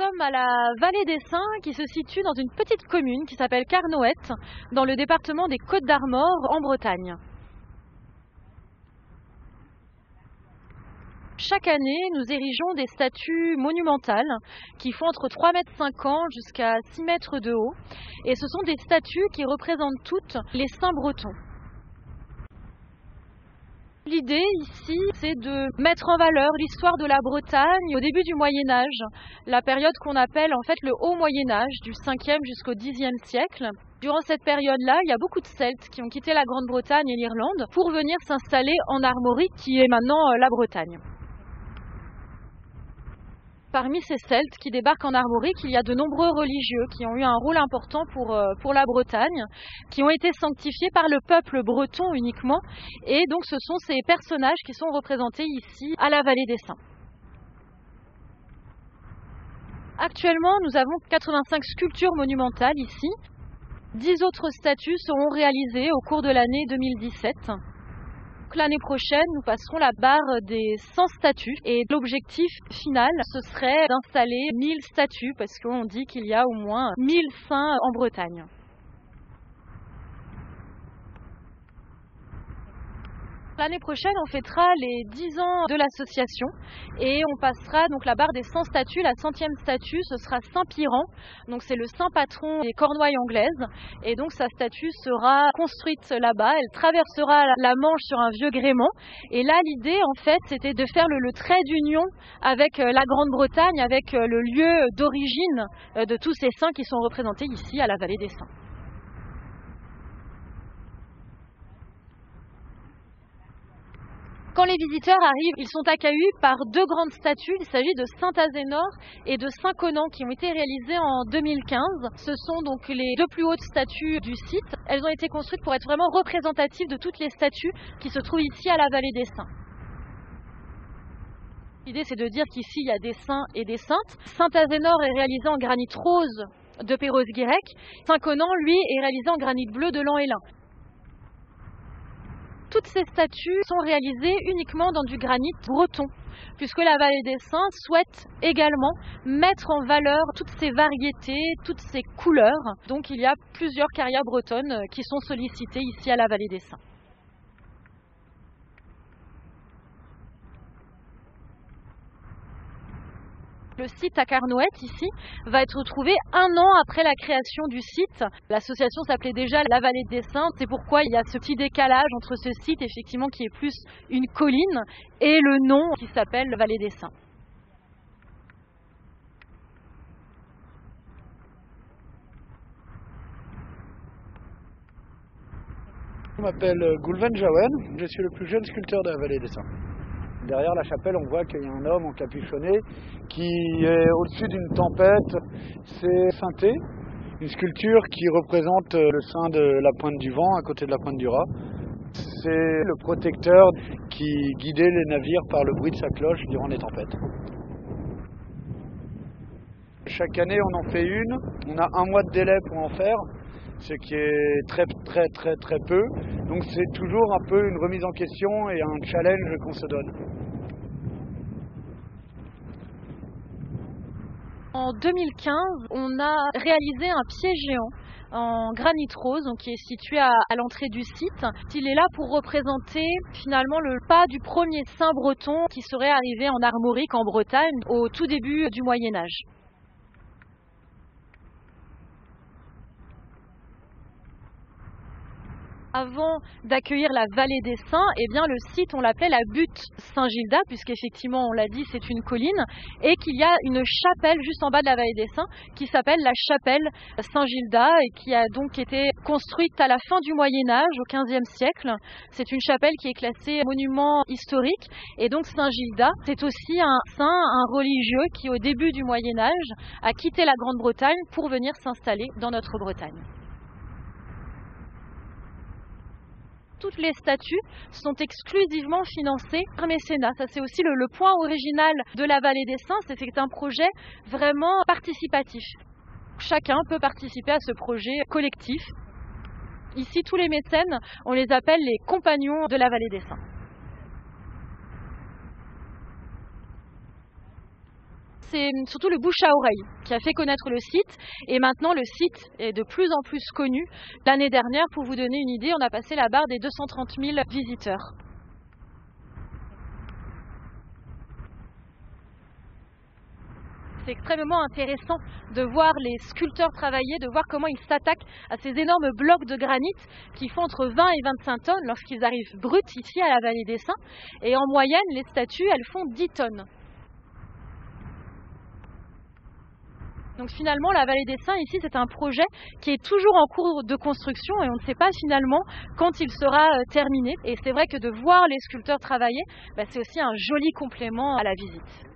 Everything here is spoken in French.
sommes à la vallée des Saints qui se situe dans une petite commune qui s'appelle Carnoët, dans le département des Côtes-d'Armor en Bretagne. Chaque année, nous érigeons des statues monumentales qui font entre 3,50 m jusqu'à 6 mètres de haut. Et ce sont des statues qui représentent toutes les saints bretons. L'idée ici, c'est de mettre en valeur l'histoire de la Bretagne au début du Moyen-Âge, la période qu'on appelle en fait le Haut Moyen-Âge, du 5e jusqu'au 10e siècle. Durant cette période-là, il y a beaucoup de Celtes qui ont quitté la Grande-Bretagne et l'Irlande pour venir s'installer en Armorique, qui est maintenant la Bretagne. Parmi ces Celtes qui débarquent en Armorique, il y a de nombreux religieux qui ont eu un rôle important pour la Bretagne, qui ont été sanctifiés par le peuple breton uniquement. Et donc ce sont ces personnages qui sont représentés ici à la Vallée des Saints. Actuellement, nous avons 85 sculptures monumentales ici. 10 autres statues seront réalisées au cours de l'année 2017. L'année prochaine, nous passerons la barre des 100 statues et l'objectif final, ce serait d'installer 1000 statues parce qu'on dit qu'il y a au moins 1000 saints en Bretagne. L'année prochaine, on fêtera les 10 ans de l'association et on passera donc la barre des 100 statues. La 100e statue, ce sera Saint Piran, donc c'est le saint patron des Cornouailles anglaises. Et donc sa statue sera construite là-bas, elle traversera la Manche sur un vieux gréement. Et là, l'idée, en fait, c'était de faire le trait d'union avec la Grande-Bretagne, avec le lieu d'origine de tous ces saints qui sont représentés ici à la Vallée des Saints. Quand les visiteurs arrivent, ils sont accueillis par deux grandes statues. Il s'agit de Saint-Azénor et de Saint-Conan qui ont été réalisées en 2015. Ce sont donc les deux plus hautes statues du site. Elles ont été construites pour être vraiment représentatives de toutes les statues qui se trouvent ici à la Vallée des Saints. L'idée, c'est de dire qu'ici, il y a des saints et des saintes. Saint-Azénor est réalisé en granit rose de Perros-Guirec. Saint-Conan, lui, est réalisé en granit bleu de Lan-Hélin. Toutes ces statues sont réalisées uniquement dans du granit breton, puisque la Vallée des Saints souhaite également mettre en valeur toutes ces variétés, toutes ces couleurs. Donc il y a plusieurs carrières bretonnes qui sont sollicitées ici à la Vallée des Saints. Le site à Carnoët, ici, va être trouvé un an après la création du site. L'association s'appelait déjà la Vallée des Saints. C'est pourquoi il y a ce petit décalage entre ce site, effectivement, qui est plus une colline, et le nom qui s'appelle Vallée des Saints. Je m'appelle Goulven Jawen, je suis le plus jeune sculpteur de la Vallée des Saints. Derrière la chapelle, on voit qu'il y a un homme encapuchonné qui est au-dessus d'une tempête. C'est Saint-Thé, une sculpture qui représente le saint de la Pointe du Vent, à côté de la Pointe du Raz. C'est le protecteur qui guidait les navires par le bruit de sa cloche durant les tempêtes. Chaque année, on en fait une. On a un mois de délai pour en faire, ce qui est très peu. Donc c'est toujours un peu une remise en question et un challenge qu'on se donne. En 2015, on a réalisé un pied géant en granit rose, donc qui est situé à l'entrée du site. Il est là pour représenter finalement le pas du premier saint breton qui serait arrivé en Armorique, en Bretagne, au tout début du Moyen-Âge. Avant d'accueillir la Vallée des Saints, eh bien le site, on l'appelait la butte Saint-Gilda, puisqu'effectivement, on l'a dit, c'est une colline, et qu'il y a une chapelle juste en bas de la Vallée des Saints qui s'appelle la chapelle Saint-Gilda et qui a donc été construite à la fin du Moyen-Âge, au XVe siècle. C'est une chapelle qui est classée monument historique, et donc Saint-Gilda, c'est aussi un saint, un religieux qui, au début du Moyen-Âge, a quitté la Grande-Bretagne pour venir s'installer dans notre Bretagne. Toutes les statues sont exclusivement financées par mécénat. Ça, c'est aussi le point original de la Vallée des Saints, c'est que c'est un projet vraiment participatif. Chacun peut participer à ce projet collectif. Ici, tous les mécènes, on les appelle les compagnons de la Vallée des Saints. c'est surtout le bouche à oreille qui a fait connaître le site. Et maintenant, le site est de plus en plus connu. L'année dernière, pour vous donner une idée, on a passé la barre des 230 000 visiteurs. C'est extrêmement intéressant de voir les sculpteurs travailler, de voir comment ils s'attaquent à ces énormes blocs de granit qui font entre 20 et 25 tonnes lorsqu'ils arrivent bruts ici à la Vallée des Saints. Et en moyenne, les statues, elles font 10 tonnes. Donc finalement, la Vallée des Saints, ici, c'est un projet qui est toujours en cours de construction et on ne sait pas finalement quand il sera terminé. Et c'est vrai que de voir les sculpteurs travailler, c'est aussi un joli complément à la visite.